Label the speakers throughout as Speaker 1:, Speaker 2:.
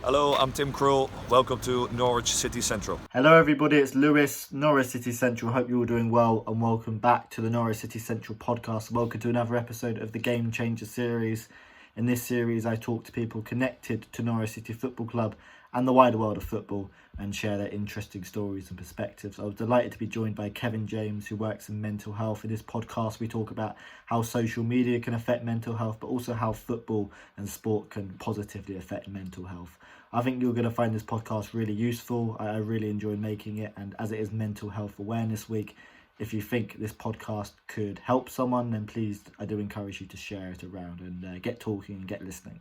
Speaker 1: Hello, I'm Tim Krul. Welcome to Norwich City Central.
Speaker 2: Hello everybody, it's Lewis, Norwich City Central. Hope you're all doing well and welcome back to the Norwich City Central podcast. Welcome to another episode of the Game Changer series. In this series I talk to people connected to Norwich City Football Club and the wider world of football and share their interesting stories and perspectives. I was delighted to be joined by Kevin James, who works in mental health. In this podcast we talk about how social media can affect mental health, but also how football and sport can positively affect mental health. I think you're going to find this podcast really useful. I really enjoy making it, and as it is Mental Health Awareness Week, if you think this podcast could help someone, then please, I do encourage you to share it around and get talking and get listening.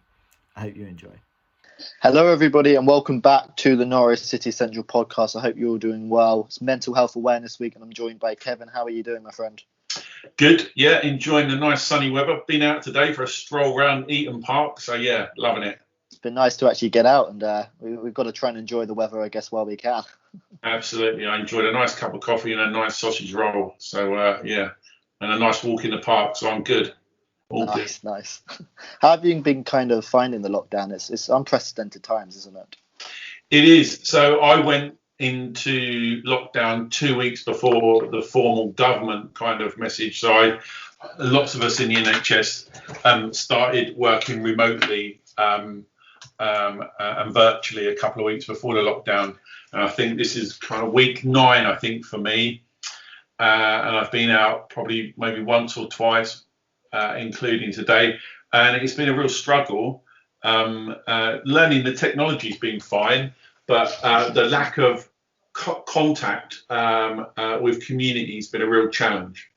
Speaker 2: I hope you enjoy.
Speaker 3: Hello everybody and welcome back to the Norwich City Central podcast. I hope you're all doing well. It's Mental Health Awareness Week and I'm joined by Kevin. How are you doing, my friend?
Speaker 4: Good, yeah, enjoying the nice sunny weather. Been out today for a stroll around Eaton Park, so yeah, loving it.
Speaker 3: It's been nice to actually get out and we've got to try and enjoy the weather, I guess, while we can.
Speaker 4: Absolutely, I enjoyed a nice cup of coffee and a nice sausage roll, so yeah, and a nice walk in the park, so I'm good.
Speaker 3: Nice. How have you been kind of finding the lockdown? It's unprecedented times, isn't it?
Speaker 4: It is. So I went into lockdown 2 weeks before the formal government kind of message. So lots of us in the NHS started working remotely and virtually a couple of weeks before the lockdown. And I think this is kind of week 9, I think, for me. And I've been out probably maybe once or twice, including today. And it's been a real struggle. Learning the technology's been fine, but the lack of contact with community has been a real challenge.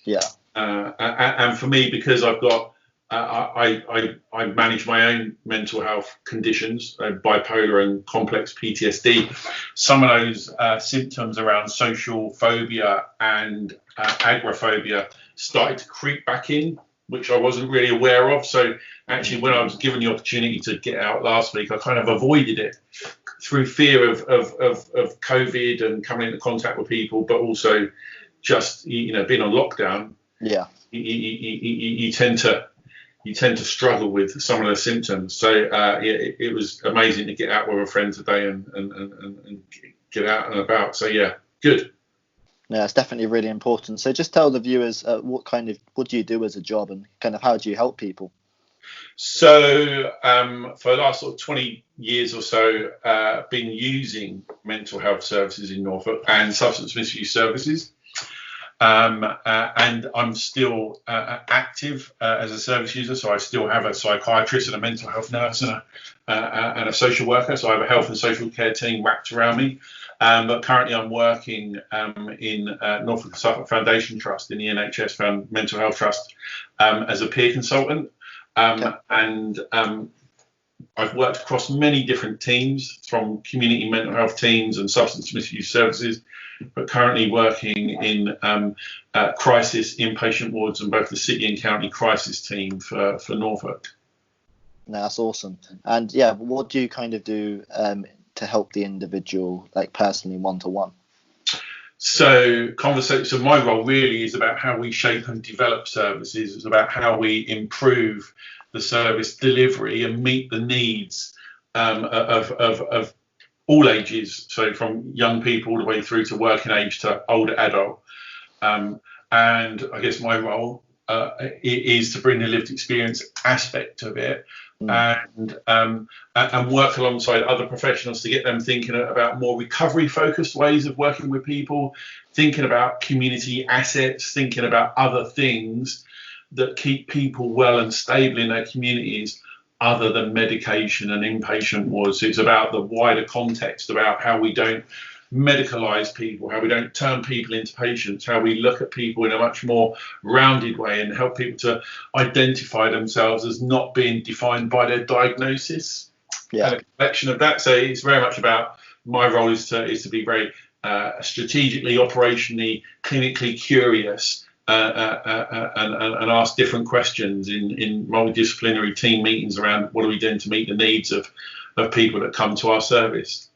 Speaker 3: Yeah.
Speaker 4: And for me, because I've got, I manage my own mental health conditions, bipolar and complex PTSD. Some of those symptoms around social phobia and agoraphobia started to creep back in, which I wasn't really aware of. So actually, when I was given the opportunity to get out last week, I kind of avoided it through fear of COVID and coming into contact with people, but also just, being on lockdown.
Speaker 3: Yeah.
Speaker 4: You tend to struggle with some of the symptoms. So it was amazing to get out with a friend today and get out and about. So yeah, good.
Speaker 3: Yeah, it's definitely really important. So just tell the viewers what do you do as a job and kind of how do you help people?
Speaker 4: So for the last sort of 20 years or so, been using mental health services in Norfolk and substance misuse services. And I'm still active as a service user. So I still have a psychiatrist and a mental health nurse and a social worker. So I have a health and social care team wrapped around me. But currently I'm working in Norfolk and Suffolk Foundation Trust in the NHS Mental Health Trust as a peer consultant. And I've worked across many different teams, from community mental health teams and substance misuse services, but currently working in crisis inpatient wards and both the city and county crisis team for Norfolk.
Speaker 3: No, that's awesome. And yeah, what do you kind of do to help the individual, like personally, one-to-one?
Speaker 4: So my role really is about how we shape and develop services. It's about how we improve the service delivery and meet the needs of all ages. So from young people all the way through to working age to older adult. And I guess my role is to bring the lived experience aspect of it. And work alongside other professionals to get them thinking about more recovery-focused ways of working with people, thinking about community assets, thinking about other things that keep people well and stable in their communities other than medication and inpatient wards. It's about the wider context, about how we don't medicalize people, how we don't turn people into patients, how we look at people in a much more rounded way and help people to identify themselves as not being defined by their diagnosis.
Speaker 3: Yeah.
Speaker 4: And a collection of that. So it's very much about, my role is to be very strategically, operationally, clinically curious and ask different questions in multidisciplinary team meetings around what are we doing to meet the needs of people that come to our service.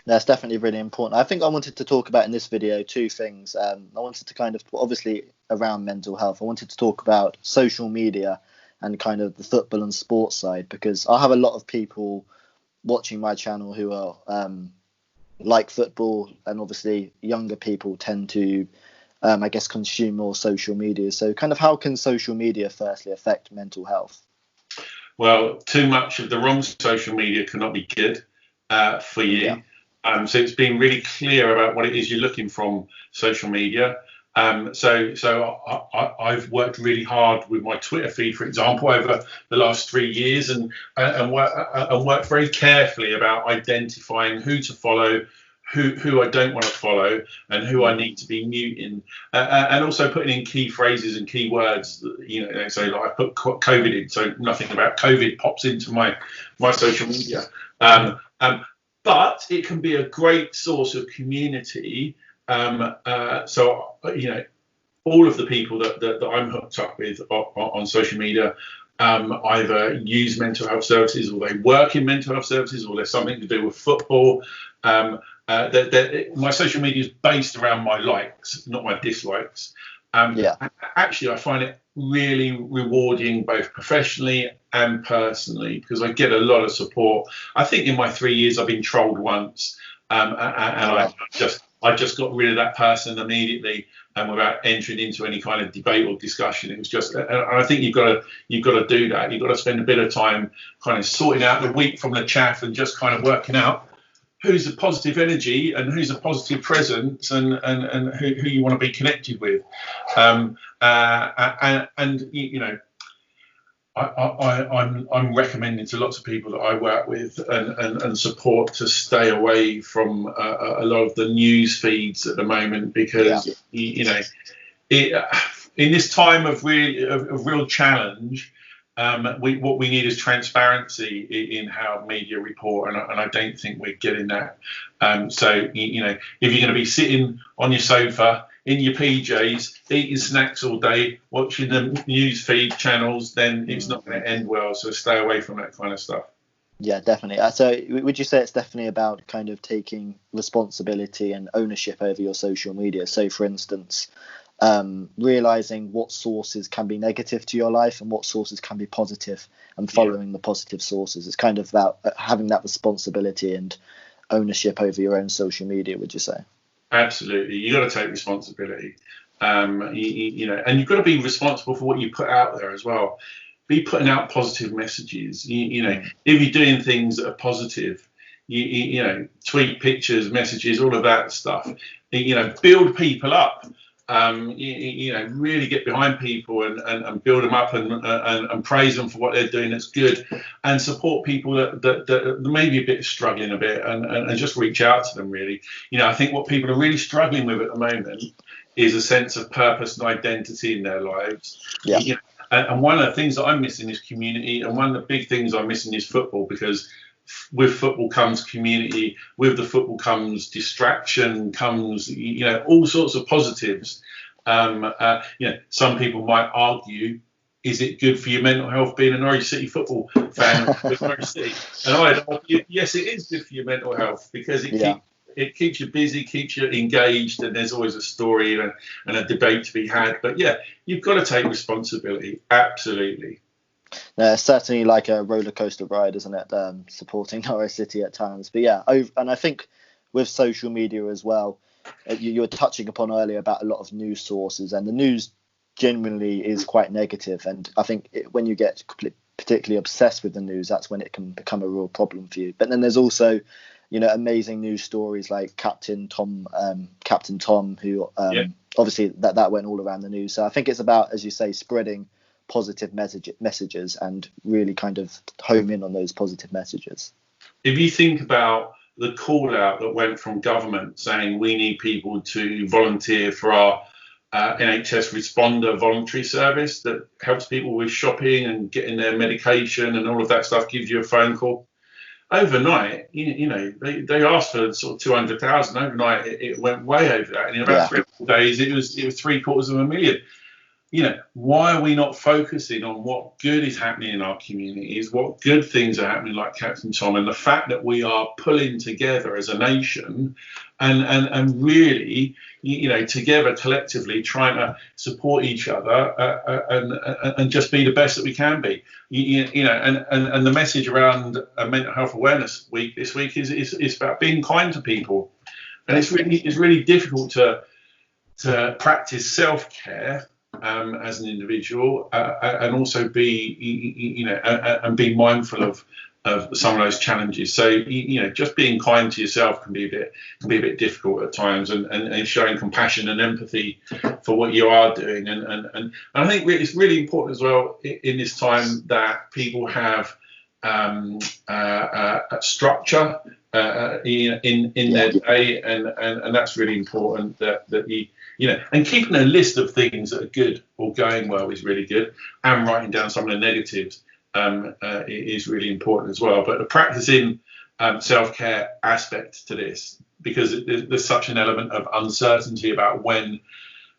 Speaker 3: That's definitely really important. I think I wanted to talk about in this video 2 things. I wanted to kind of, obviously around mental health, I wanted to talk about social media and kind of the football and sports side, because I have a lot of people watching my channel who are like football, and obviously younger people tend to, I guess, consume more social media. So kind of how can social media firstly affect mental health?
Speaker 4: Well, too much of the wrong social media cannot be good for you.
Speaker 3: Yeah.
Speaker 4: So it's been really clear about what it is you're looking from social media. I've worked really hard with my Twitter feed, for example, over the last 3 years, and worked very carefully about identifying who to follow, who I don't want to follow, and who I need to be muting, and also putting in key phrases and key words. So like I put COVID in, so nothing about COVID pops into my social media. But it can be a great source of community. All of the people that I'm hooked up with on social media either use mental health services, or they work in mental health services, or there's something to do with football. My social media is based around my likes, not my dislikes. Actually, I find it really rewarding, both professionally and personally, because I get a lot of support. I think in my 3 years I've been trolled once, I just got rid of that person immediately, without entering into any kind of debate or discussion. It was just, and I think you've got to do that. You've got to spend a bit of time kind of sorting out the wheat from the chaff, and just kind of working out who's a positive energy and who's a positive presence, and who you want to be connected with. I'm recommending to lots of people that I work with and support to stay away from a lot of the news feeds at the moment, because in this time of real challenge, what we need is transparency in how media report, and I don't think we're getting that. If you're going to be sitting on your sofa in your PJs, eating snacks all day, watching the news feed channels, then it's not going to end well. So stay away from that kind of stuff.
Speaker 3: Yeah, definitely. So would you say it's definitely about kind of taking responsibility and ownership over your social media? So, for instance, realizing what sources can be negative to your life and what sources can be positive, and following the positive sources. It's kind of about having that responsibility and ownership over your own social media, would you say?
Speaker 4: Absolutely. You've got to take responsibility. And you've got to be responsible for what you put out there as well. Be putting out positive messages. If you're doing things that are positive, tweet pictures, messages, all of that stuff, build people up. Really get behind people and build them up, and praise them for what they're doing that's good, and support people that may be a bit struggling a bit, and just reach out to them, really. I think what people are really struggling with at the moment is a sense of purpose and identity in their lives. And one of the things that I'm missing is community, and one of the big things I'm missing is football, because with football comes community. With the football comes distraction, comes all sorts of positives. Some people might argue, is it good for your mental health being a Norwich City football fan with Norwich City? And I'd argue, yes, it is good for your mental health, because it keeps you busy, keeps you engaged, and there's always a story and a debate to be had. But yeah, you've got to take responsibility. Absolutely.
Speaker 3: No, it's certainly like a roller coaster ride, isn't it? Supporting Norwich City at times. But yeah, and I think with social media as well, you were touching upon earlier about a lot of news sources, and the news genuinely is quite negative. And I think when you get particularly obsessed with the news, that's when it can become a real problem for you. But then there's also, amazing news stories like Captain Tom, who obviously that went all around the news. So I think it's about, as you say, spreading positive messages and really kind of home in on those positive messages.
Speaker 4: If you think about the call out that went from government saying we need people to volunteer for our NHS responder voluntary service that helps people with shopping and getting their medication and all of that stuff, gives you a phone call. Overnight, they asked for sort of 200,000. Overnight, it went way over that. And in about 3 or 4 days, it was $750,000. why are we not focusing on what good is happening in our communities, what good things are happening, like Captain Tom, and the fact that we are pulling together as a nation and really, together collectively trying to support each other and just be the best that we can be. And the message around Mental Health Awareness Week this week is about being kind to people, and it's really difficult to practice self-care as an individual, and also be be mindful of some of those challenges. So just being kind to yourself can be a bit difficult at times, and showing compassion and empathy for what you are doing, and I think it's really important as well in this time that people have structure in their day, and that's really important that you and keeping a list of things that are good or going well is really good, and writing down some of the negatives is really important as well. But the practicing self-care aspect to this, because there's such an element of uncertainty about when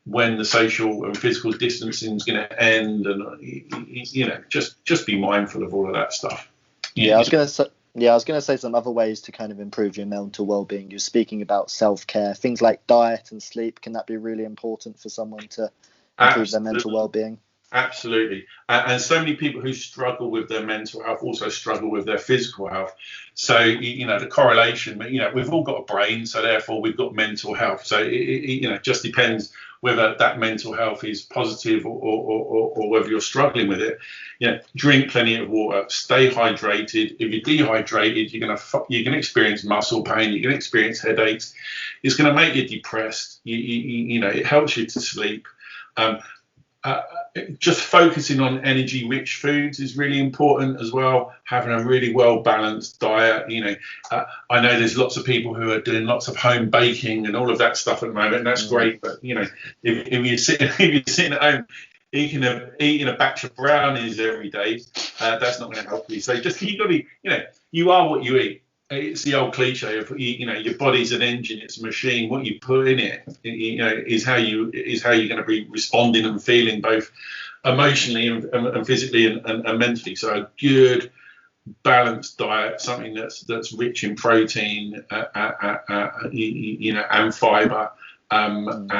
Speaker 4: the social and physical distancing is going to end, and just be mindful of all of that stuff.
Speaker 3: I was going to say some other ways to kind of improve your mental well-being. You're speaking about self-care, things like diet and sleep. Can that be really important for someone to improve their mental well-being?
Speaker 4: Absolutely. And so many people who struggle with their mental health also struggle with their physical health. So, the correlation, we've all got a brain, so therefore we've got mental health. So, it just depends whether that mental health is positive or whether you're struggling with it. Drink plenty of water, stay hydrated. If you're dehydrated, you're going to experience muscle pain, you're going to experience headaches. It's going to make you depressed. It helps you to sleep. Just focusing on energy-rich foods is really important as well. Having a really well-balanced diet. I know there's lots of people who are doing lots of home baking and all of that stuff at the moment, and that's great. But if you're sitting at home eating a batch of brownies every day, that's not going to help you. So you've got to be, you are what you eat. It's the old cliche of your body's an engine, it's a machine. What you put in it, is how you're going to be responding and feeling, both emotionally and physically and mentally. So a good balanced diet, something that's rich in protein, and fibre. And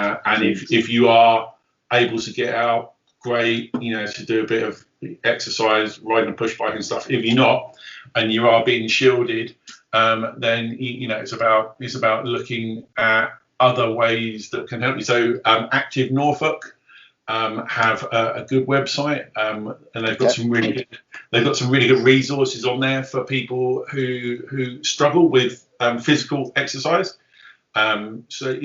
Speaker 4: if you are able to get out, great. To do a bit of exercise, riding a push bike and stuff. If you're not, and you are being shielded, then it's about looking at other ways that can help you. So Active Norfolk have a good website, and they've got some really good resources on there for people who struggle with physical exercise. So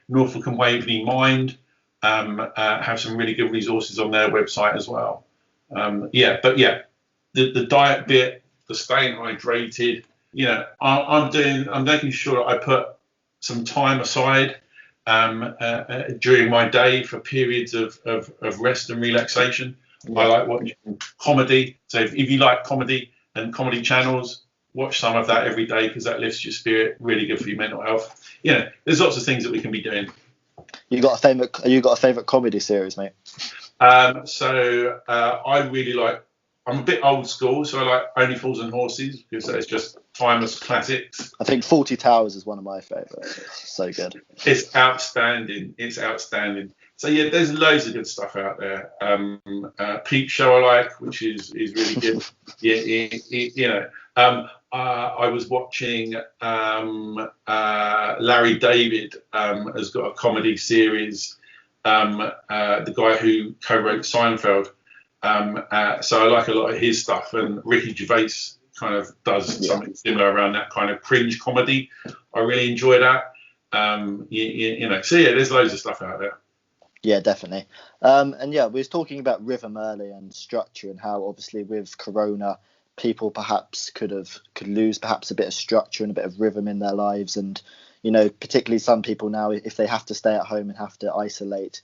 Speaker 4: Norfolk and Waveney Mind have some really good resources on their website as well. The diet bit, the staying hydrated. I'm making sure I put some time aside during my day for periods of rest and relaxation. I like watching comedy. So if you like comedy and comedy channels, watch some of that every day, because that lifts your spirit. Really good for your mental health. There's lots of things that we can be doing.
Speaker 3: You got a favorite comedy series, mate?
Speaker 4: I really like. I'm a bit old school, so I like Only Fools and Horses, because it's just timeless classics.
Speaker 3: I think 40 Towers is one of my favourites. It's so good.
Speaker 4: It's outstanding. So there's loads of good stuff out there. Peep Show I like, which is really good. I was watching Larry David has got a comedy series. The guy who co-wrote Seinfeld. So I like a lot of his stuff, and Ricky Gervais kind of does something similar around that kind of cringe comedy. I really enjoy that. So there's loads of stuff out there.
Speaker 3: Yeah, definitely. We was talking about rhythm earlier and structure, and how obviously with Corona, people perhaps could lose perhaps a bit of structure and a bit of rhythm in their lives, and particularly some people now, if they have to stay at home and have to isolate,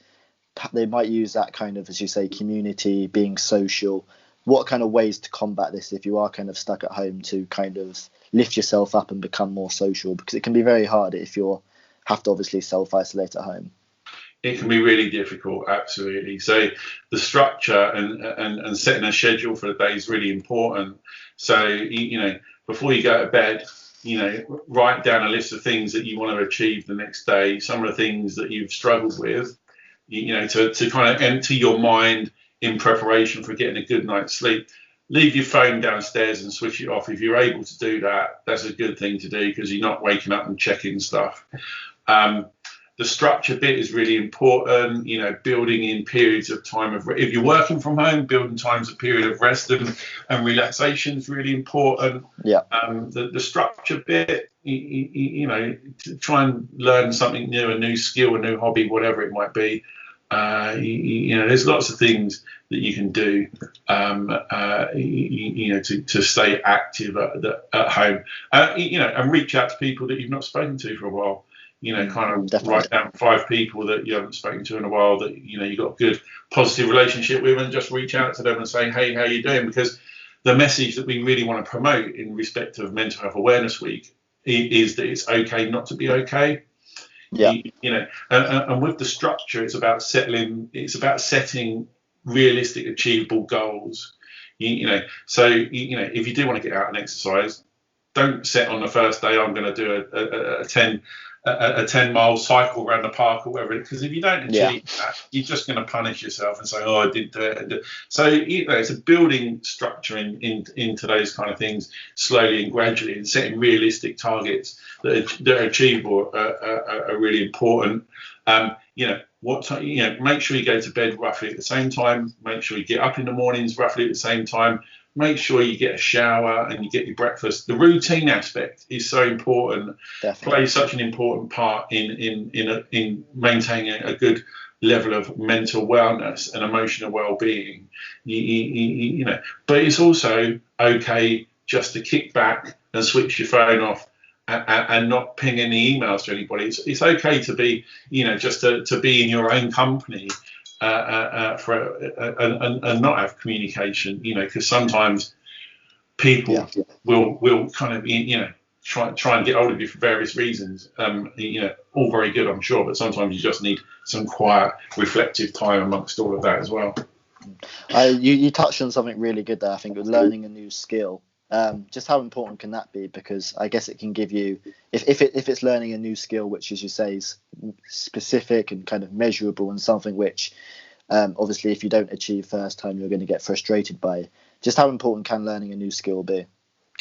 Speaker 3: they might use that kind of, as you say, community, being social. What kind of ways to combat this if you are kind of stuck at home, to kind of lift yourself up and become more social? Because it can be very hard if you have to obviously self-isolate at home.
Speaker 4: it can be really difficult. Absolutely. So the structure and setting a schedule for the day is really important. So before you go to bed, write down a list of things that you want to achieve the next day. Some of the things that you've struggled with, to kind of empty your mind in preparation for getting a good night's sleep. Leave your phone downstairs and switch it off. If you're able to do that, that's a good thing to do because you're not waking up and checking stuff. The structure bit is really important, building in periods of time if you're working from home, building times of period of rest and relaxation is really important.
Speaker 3: Yeah.
Speaker 4: The structure bit, to try and learn something new, a new skill, a new hobby, whatever it might be. There's lots of things that you can do, to stay active at home, and reach out to people that you've not spoken to for a while. Kind of
Speaker 3: Definitely.
Speaker 4: Write down 5 people that you haven't spoken to in a while that you got a good positive relationship with, and just reach out to them and say, hey, how you doing? Because the message that we really want to promote in respect of Mental Health Awareness Week is that it's okay not to be okay.
Speaker 3: Yeah.
Speaker 4: And with the structure, it's about setting realistic, achievable goals. So if you do want to get out and exercise, don't set on the first day I'm going to do a 10-mile cycle around the park or whatever, because if you don't achieve that, you're just going to punish yourself and say, oh, I didn't do it. So it's a building structure into those kind of things slowly and gradually, and setting realistic targets that are achievable are really important. What time, make sure you go to bed roughly at the same time. Make sure you get up in the mornings roughly at the same time. Make sure you get a shower and you get your breakfast. The routine aspect is so important.
Speaker 3: Definitely.
Speaker 4: Plays such an important part in maintaining a good level of mental wellness and emotional well-being. But it's also okay just to kick back and switch your phone off and not ping any emails to anybody. It's okay to be, just to be in your own company. And not have communication, because sometimes people will kind of, try and get hold of you for various reasons. All very good, I'm sure, but sometimes you just need some quiet, reflective time amongst all of that as well.
Speaker 3: You touched on something really good there. I think with learning a new skill. Just how important can that be? Because I guess it can give you, if it's learning a new skill, which, as you say, is specific and kind of measurable, and something which obviously if you don't achieve first time, you're going to get frustrated by. Just how important can learning a new skill be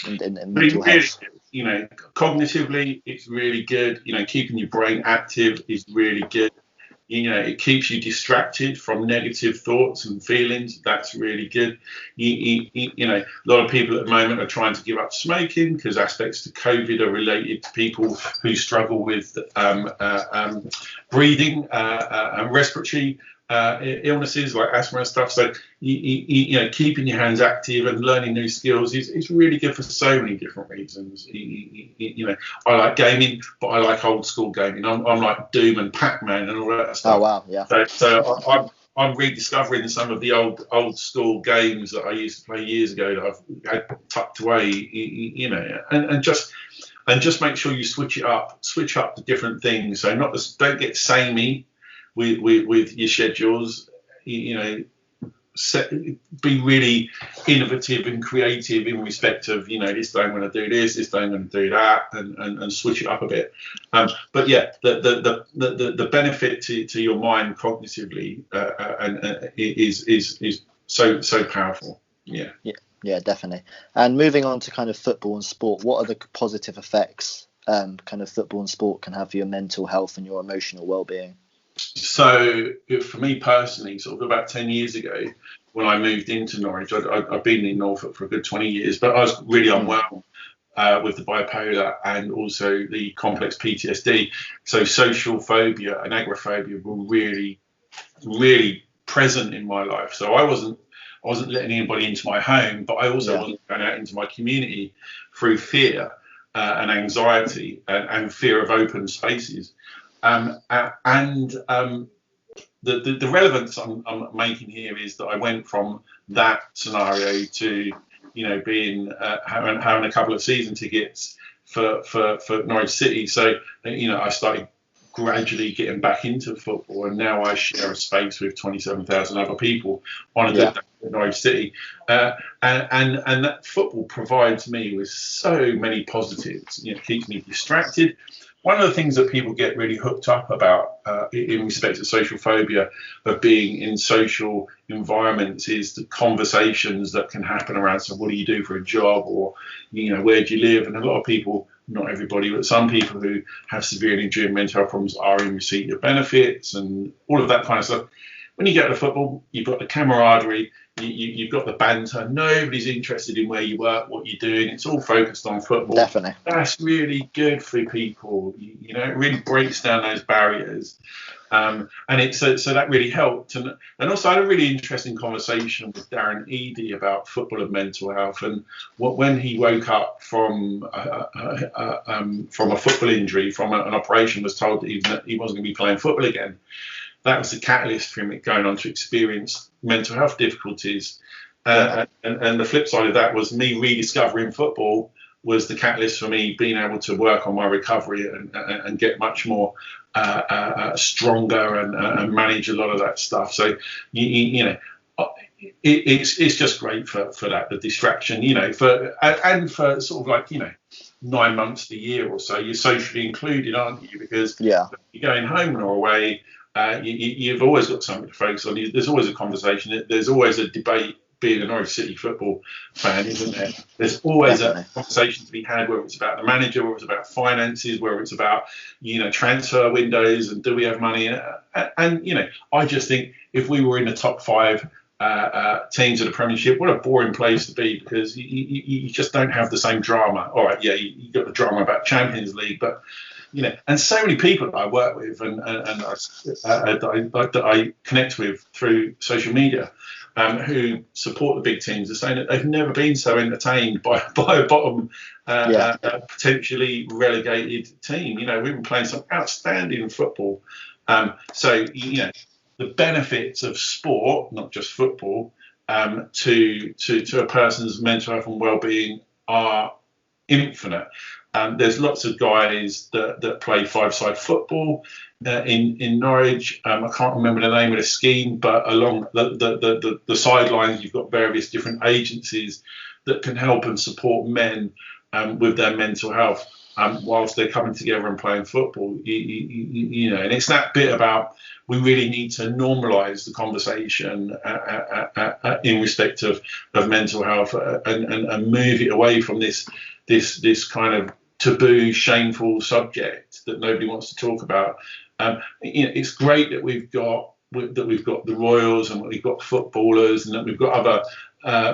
Speaker 3: in mental health?
Speaker 4: Cognitively, it's really good. Keeping your brain active is really good. It keeps you distracted from negative thoughts and feelings. That's really good. A lot of people at the moment are trying to give up smoking because aspects to COVID are related to people who struggle with breathing and respiratory illnesses like asthma and stuff. So keeping your hands active and learning new skills is really good for so many different reasons. I like gaming, but I like old school gaming. I'm like Doom and Pac-Man and all that stuff.
Speaker 3: Oh wow, yeah.
Speaker 4: So I'm rediscovering some of the old school games that I used to play years ago that I've had tucked away. And just make sure you switch up to different things. So don't get samey with your schedules. Be really innovative and creative in respect of this day I'm going to do this day I'm going to do that, and switch it up a bit. But yeah, the benefit to your mind cognitively is so powerful.
Speaker 3: Yeah, definitely. And moving on to kind of football and sport, what are the positive effects kind of football and sport can have for your mental health and your emotional well-being?
Speaker 4: So for me personally, sort of about 10 years ago, when I moved into Norwich, I've been in Norfolk for a good 20 years, but I was really unwell with the bipolar and also the complex PTSD. So social phobia and agoraphobia were really, really present in my life. So I wasn't letting anybody into my home, but I also wasn't going out into my community through fear and anxiety and fear of open spaces. The relevance I'm making here is that I went from that scenario to being having a couple of season tickets for Norwich City. So I started gradually getting back into football, and now I share a space with 27,000 other people on a
Speaker 3: Yeah.
Speaker 4: good day in Norwich City, and that football provides me with so many positives. You know, it keeps me distracted. One of the things that people get really hooked up about in respect to social phobia of being in social environments is the conversations that can happen around, so what do you do for a job, or, you know, where do you live? And a lot of people, not everybody, but some people who have severe and enduring mental health problems are in receipt of benefits and all of that kind of stuff. When you get to football, you've got the camaraderie, you've got the banter. Nobody's interested in where you work, what you're doing. It's all focused on football.
Speaker 3: Definitely.
Speaker 4: That's really good for people. You know, it really breaks down those barriers. And it's so that really helped. And also I had a really interesting conversation with Darren Eady about football and mental health. And when he woke up from a football injury, from an operation, was told that he wasn't going to be playing football again. That was the catalyst for him going on to experience mental health difficulties. And the flip side of that was me rediscovering football was the catalyst for me being able to work on my recovery and get much more stronger and manage a lot of that stuff. So, you know, it's just great for that, the distraction, you know, and for sort of like, you know, 9 months to a year or so, you're socially included, aren't you? Because you're going home or away. You've always got something to focus on. There's always a conversation. There's always a debate. Being a Norwich City football fan, isn't there? There's always a conversation to be had, whether it's about the manager, whether it's about finances, whether it's about, you know, transfer windows and do we have money? And you know, I just think if we were in the top 5 teams of the Premiership, what a boring place to be, because you just don't have the same drama. All right, yeah, you got the drama about Champions League, but you know, and so many people that I work with and that I connect with through social media, who support the big teams, are saying that they've never been so entertained by a bottom, potentially relegated team. You know, we've been playing some outstanding football. So, you know, the benefits of sport, not just football, to a person's mental health and well-being are infinite. There's lots of guys that play 5-side football in Norwich. I can't remember the name of the scheme, but along the sidelines, you've got various different agencies that can help and support men with their mental health whilst they're coming together and playing football. You know, and it's that bit about we really need to normalise the conversation in respect of mental health and move it away from this kind of taboo, shameful subject that nobody wants to talk about. You know, it's great that we've got the Royals and we've got footballers and that we've got other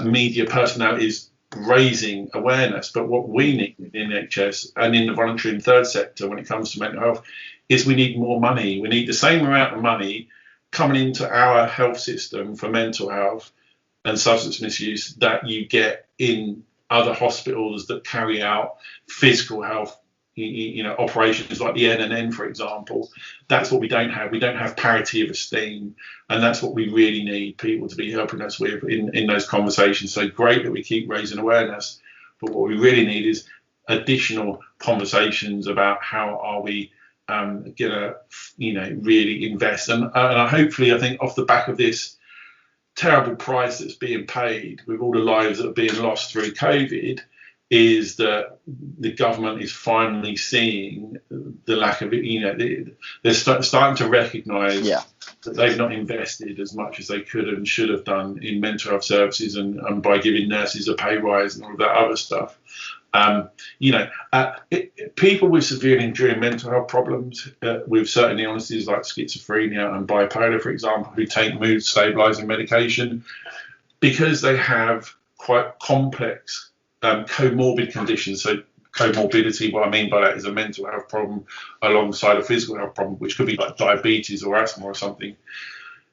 Speaker 4: media personalities raising awareness. But what we need in the NHS and in the voluntary and third sector when it comes to mental health is we need more money. We need the same amount of money coming into our health system for mental health and substance misuse that you get in other hospitals that carry out physical health, you know, operations like the NNN, for example. That's what we don't have. We don't have parity of esteem, and that's what we really need people to be helping us with in those conversations. So great that we keep raising awareness, but what we really need is additional conversations about how are we gonna, you know, really invest. And hopefully, I think off the back of this terrible price that's being paid with all the lives that are being lost through COVID, is that the government is finally seeing the lack of it. You know, they're starting to recognise that they've not invested as much as they could and should have done in mental health services and by giving nurses a pay rise and all of that other stuff. You know, people with severe and enduring mental health problems with certain illnesses like schizophrenia and bipolar, for example, who take mood stabilising medication because they have quite complex comorbid conditions. So comorbidity, what I mean by that is a mental health problem alongside a physical health problem, which could be like diabetes or asthma or something.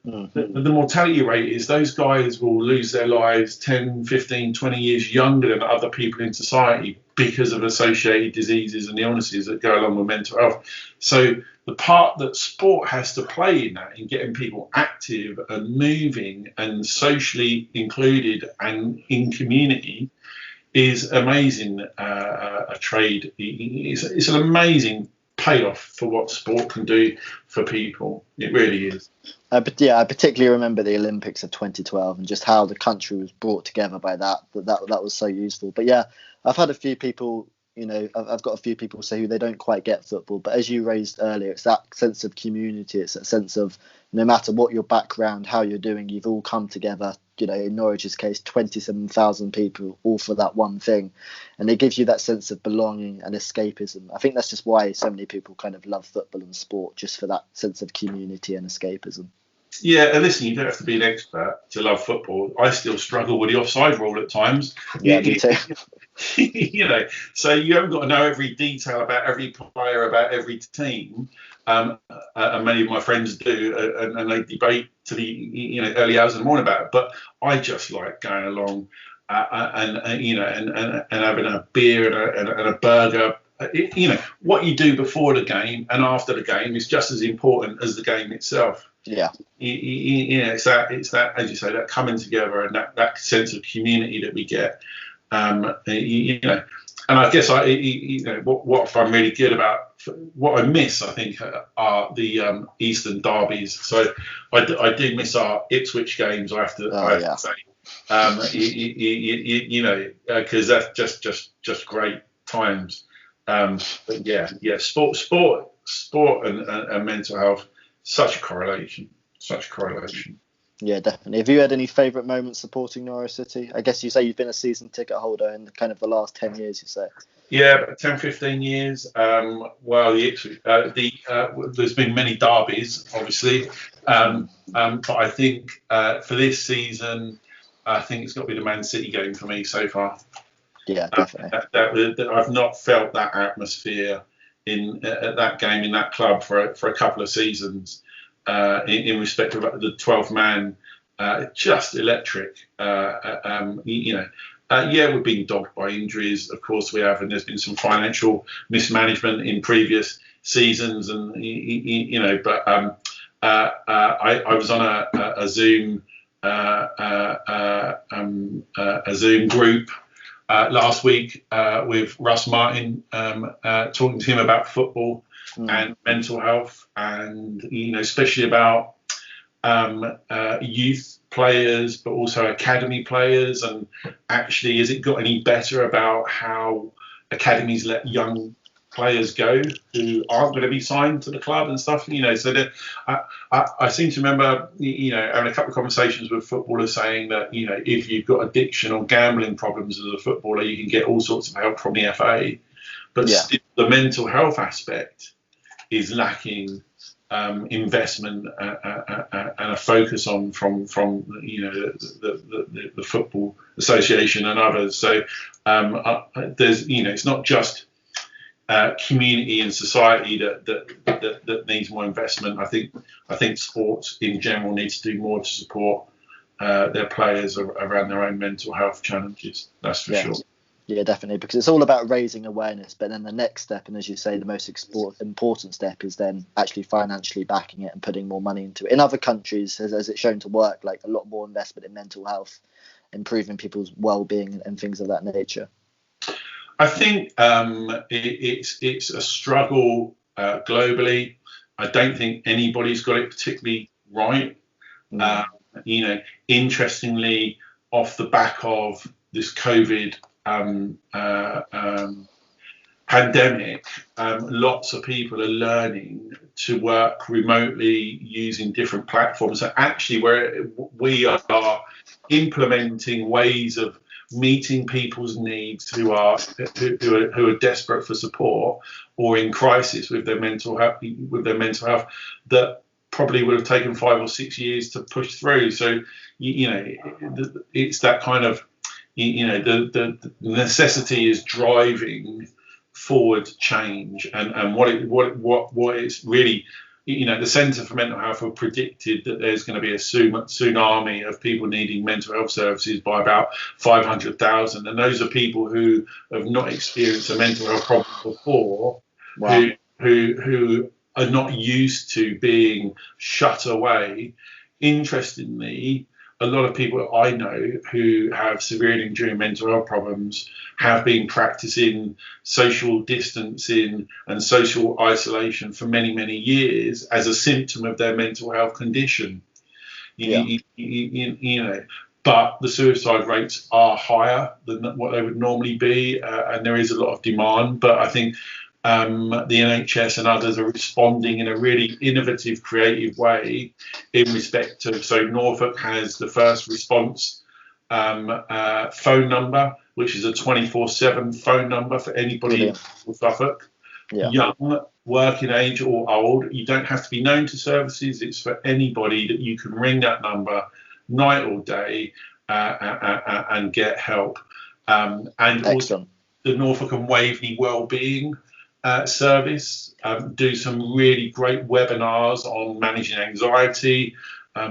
Speaker 4: The mortality rate is those guys will lose their lives 10, 15, 20 years younger than other people in society because of associated diseases and illnesses that go along with mental health. So the part that sport has to play in that, in getting people active and moving and socially included and in community, is amazing. A trade. It's an amazing payoff for what sport can do for people. It really is.
Speaker 3: But yeah, I particularly remember the Olympics of 2012 and just how the country was brought together by that was so useful. But yeah, I've had a few people, I've got a few people say who they don't quite get football. But as you raised earlier, it's that sense of community. It's that sense of no matter what your background, how you're doing, you've all come together. In Norwich's case, 27,000 people all for that one thing. And it gives you that sense of belonging and escapism. I think that's just why so many people kind of love football and sport, just for that sense of community and escapism.
Speaker 4: Yeah, and listen, you don't have to be an expert to love football. I still struggle with the offside rule at times.
Speaker 3: Yeah, me too.
Speaker 4: So you haven't got to know every detail about every player, about every team. And many of my friends do, and they debate to the early hours of the morning about it. But I just like going along and having a beer and a burger. What you do before the game and after the game is just as important as the game itself.
Speaker 3: Yeah.
Speaker 4: It's that, as you say, that coming together and that sense of community that we get. And I guess what I find really good about what I miss, I think, are the Eastern derbies. So I do miss our Ipswich games. I have to say, because that's just great times. But yeah, sport and mental health, such a correlation.
Speaker 3: Yeah, definitely. Have you had any favourite moments supporting Norwich City? I guess you say you've been a season ticket holder in kind of the last 10 years, you say.
Speaker 4: Yeah, 10, 15 years. There's been many derbies, obviously. But I think for this season, I think it's got to be the Man City game for me so far.
Speaker 3: Yeah, definitely.
Speaker 4: I've not felt that atmosphere at that game in that club for a couple of seasons. In respect of the 12th man, just electric. We're being dogged by injuries, of course we have, and there's been some financial mismanagement in previous seasons, and But I was on a Zoom a Zoom group last week with Russ Martin, talking to him about football and mental health, and especially about youth players, but also academy players, and actually, has it got any better about how academies let young players go who aren't going to be signed to the club and stuff? So that I seem to remember, having a couple of conversations with footballers saying that, if you've got addiction or gambling problems as a footballer, you can get all sorts of help from the FA, but still the mental health aspect is lacking investment and a focus on from the Football Association and others. So there's it's not just community and society that needs more investment. I think sports in general needs to do more to support their players around their own mental health challenges. That's for sure.
Speaker 3: Yeah, definitely, because it's all about raising awareness, but then the next step, and as you say, the most important step, is then actually financially backing it and putting more money into it. In other countries, has it shown to work, like a lot more investment in mental health, improving people's well-being and things of that nature?
Speaker 4: I think it's a struggle globally. I don't think anybody's got it particularly right. Interestingly, off the back of this COVID pandemic, lots of people are learning to work remotely using different platforms. So actually, where we are implementing ways of meeting people's needs who are desperate for support or in crisis with their mental health, that probably would have taken 5 or 6 years to push through. So it's that kind of the necessity is driving forward change, and what it's really, the Centre for Mental Health have predicted that there's going to be a tsunami of people needing mental health services by about 500,000, and those are people who have not experienced a mental health problem before. Wow. who are not used to being shut away. Interestingly, a lot of people that I know who have severe and enduring mental health problems have been practicing social distancing and social isolation for many, many years as a symptom of their mental health condition. You know, but the suicide rates are higher than what they would normally be, and there is a lot of demand. But I think the NHS and others are responding in a really innovative, creative way in respect of. So Norfolk has the first response phone number, which is a 24/7 phone number for anybody in Suffolk, young, working age or old. You don't have to be known to services. It's for anybody that you can ring that number night or day and get help. And also the Norfolk and Waveney Wellbeing service do some really great webinars on managing anxiety,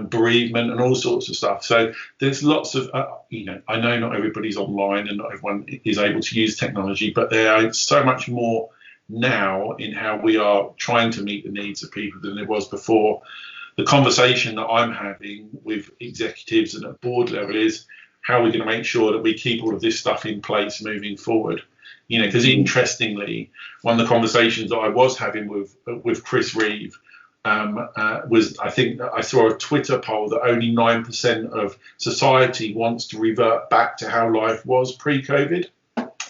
Speaker 4: bereavement, and all sorts of stuff. So there's lots of, I know not everybody's online and not everyone is able to use technology, but there is so much more now in how we are trying to meet the needs of people than there was before. The conversation that I'm having with executives and at board level is how are we going to make sure that we keep all of this stuff in place moving forward? Because interestingly, one of the conversations that I was having with Chris Reeve was, I think I saw a Twitter poll that only 9% of society wants to revert back to how life was pre-COVID.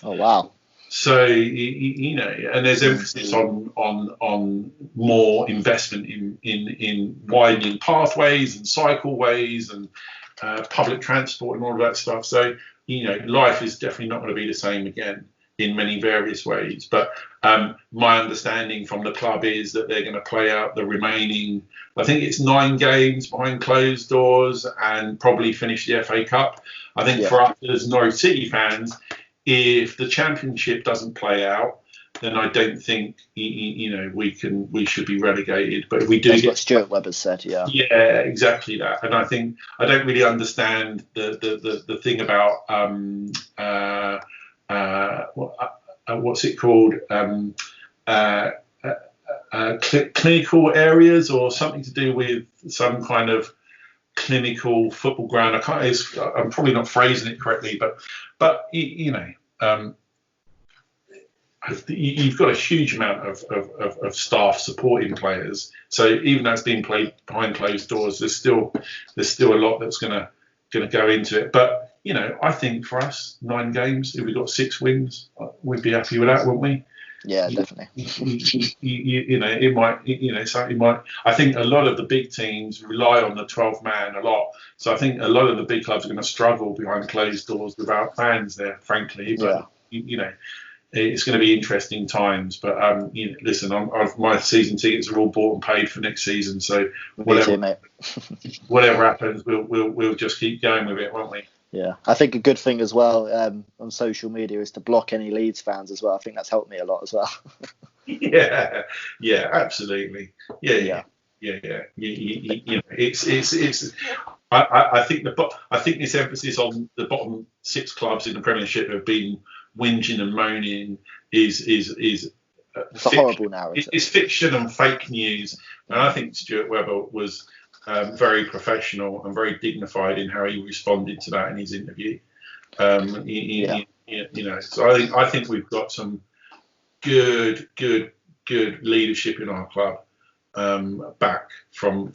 Speaker 3: Oh, wow.
Speaker 4: So, and there's emphasis on more investment in widening pathways and cycleways and public transport and all of that stuff. So, life is definitely not going to be the same again in many various ways. But my understanding from the club is that they're going to play out the remaining, I think it's 9 games behind closed doors and probably finish the FA Cup. I think for us as Norwich City fans, if the Championship doesn't play out, then I don't think we should be relegated. But if we do,
Speaker 3: that's what Stuart Webber said. Yeah,
Speaker 4: exactly that. And I think I don't really understand the thing about what's it called, clinical areas or something to do with some kind of clinical football ground. I'm probably not phrasing it correctly, but you've got a huge amount of staff supporting players. So even though it's being played behind closed doors, there's still a lot that's going to go into it. But I think for us, 9 games, if we got 6 wins, we'd be happy with that, wouldn't we?
Speaker 3: Yeah, definitely.
Speaker 4: It might. I think a lot of the big teams rely on the 12 man a lot. So I think a lot of the big clubs are going to struggle behind closed doors without fans there, frankly. But it's going to be interesting times. But listen, my season tickets are all bought and paid for next season. So whatever happens, we'll just keep going with it, won't we?
Speaker 3: Yeah, I think a good thing as well on social media is to block any Leeds fans as well. I think that's helped me a lot as well.
Speaker 4: Yeah, absolutely. Yeah. It's. I think this emphasis on the bottom 6 clubs in the Premiership have been whinging and moaning is
Speaker 3: it's a horrible narrative.
Speaker 4: It's fiction and fake news, and I think Stuart Webber was very professional and very dignified in how he responded to that in his interview. So I think we've got some good leadership in our club back from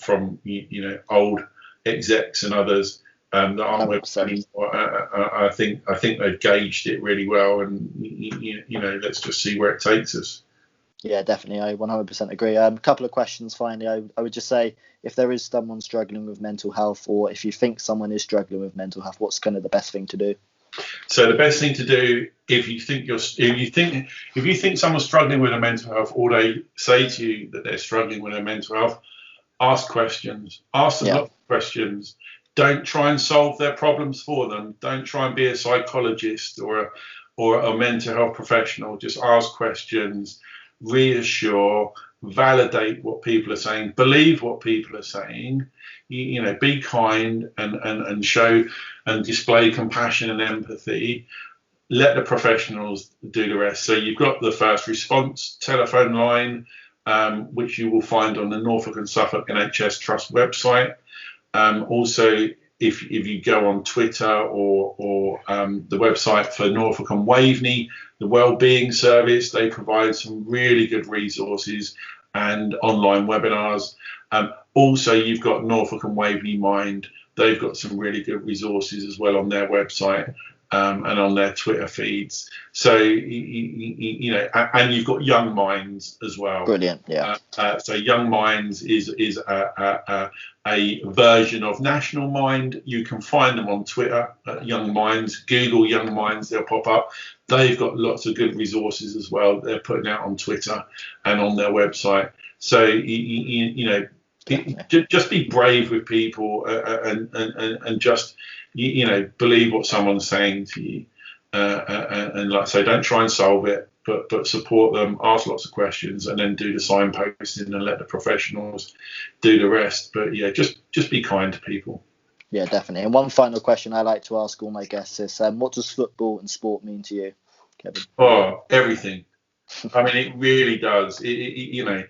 Speaker 4: old execs and others that aren't with us anymore. I think they've gauged it really well, and let's just see where it takes us.
Speaker 3: Yeah, definitely. I 100% agree. A couple of questions finally. I would just say, if there is someone struggling with mental health, or if you think someone is struggling with mental health, what's kind of the best thing to do?
Speaker 4: So the best thing to do, if you think someone's struggling with a mental health, or they say to you that they're struggling with a mental health, ask questions. Ask them lots of questions. Don't try and solve their problems for them. Don't try and be a psychologist or a mental health professional. Just ask questions. Reassure, validate what people are saying, believe what people are saying, be kind and show and display compassion and empathy. Let the professionals do the rest. So you've got the first response telephone line, which you will find on the Norfolk and Suffolk NHS Trust website. Also, if you go on Twitter or the website for Norfolk and Waveney, the Wellbeing Service, they provide some really good resources and online webinars. Also, you've got Norfolk and Waveney Mind. They've got some really good resources as well on their website and on their Twitter feeds. So, you know, and you've got Young Minds as well.
Speaker 3: Brilliant, yeah.
Speaker 4: So Young Minds is a version of National Mind. You can find them on Twitter at Young Minds. Google Young Minds, they'll pop up. They've got lots of good resources as well. They're putting out on Twitter and on their website. So, you know, just be brave with people and just, you know, believe what someone's saying to you. And like I say, don't try and solve it, but support them, ask lots of questions, and then do the signposting and let the professionals do the rest. But yeah, just be kind to people.
Speaker 3: Yeah, definitely. And one final question I like to ask all my guests is, what does football and sport mean to you, Kevin?
Speaker 4: Oh, everything. I mean, it really does. You know,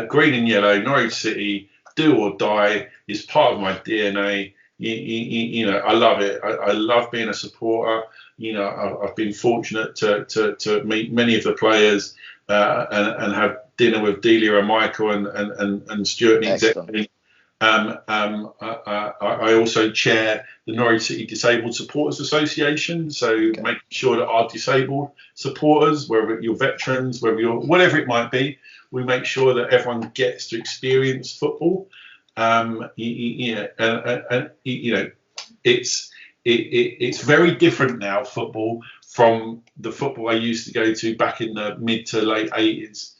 Speaker 4: green and yellow, Norwich City, do or die is part of my DNA. You know, I love it. I love being a supporter. You know, I've been fortunate to meet many of the players and have dinner with Delia and Michael and Stuart and the executive. I also chair the Norwich City Disabled Supporters Association, so making sure that our disabled supporters, whether you're veterans, whether you're whatever it might be, we make sure that everyone gets to experience football. You know, it's very different now, football, from the football I used to go to back in the mid to late 80s.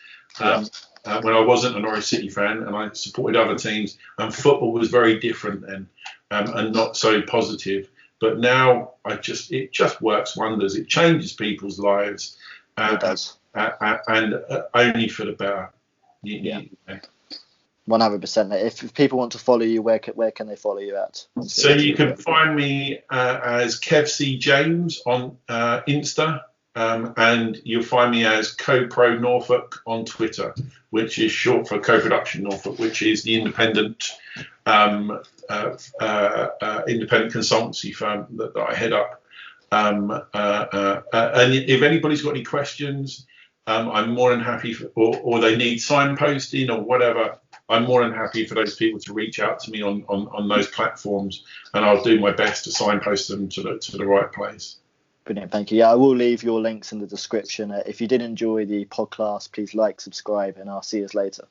Speaker 4: When I wasn't a Norwich City fan and I supported other teams, and football was very different then and not so positive. But now it just works wonders. It changes people's lives.
Speaker 3: It does.
Speaker 4: And only for the better.
Speaker 3: Yeah. 100%. If people want to follow you, where can they follow you at?
Speaker 4: So you can find me as Kev C. James on Insta. And you'll find me as Co-Pro Norfolk on Twitter, which is short for Co-Production Norfolk, which is the independent independent consultancy firm that I head up. And if anybody's got any questions, I'm more than happy or they need signposting or whatever, I'm more than happy for those people to reach out to me on those platforms, and I'll do my best to signpost them to the right place.
Speaker 3: Brilliant, thank you. Yeah, I will leave your links in the description. If you did enjoy the podcast, please like, subscribe, and I'll see you later.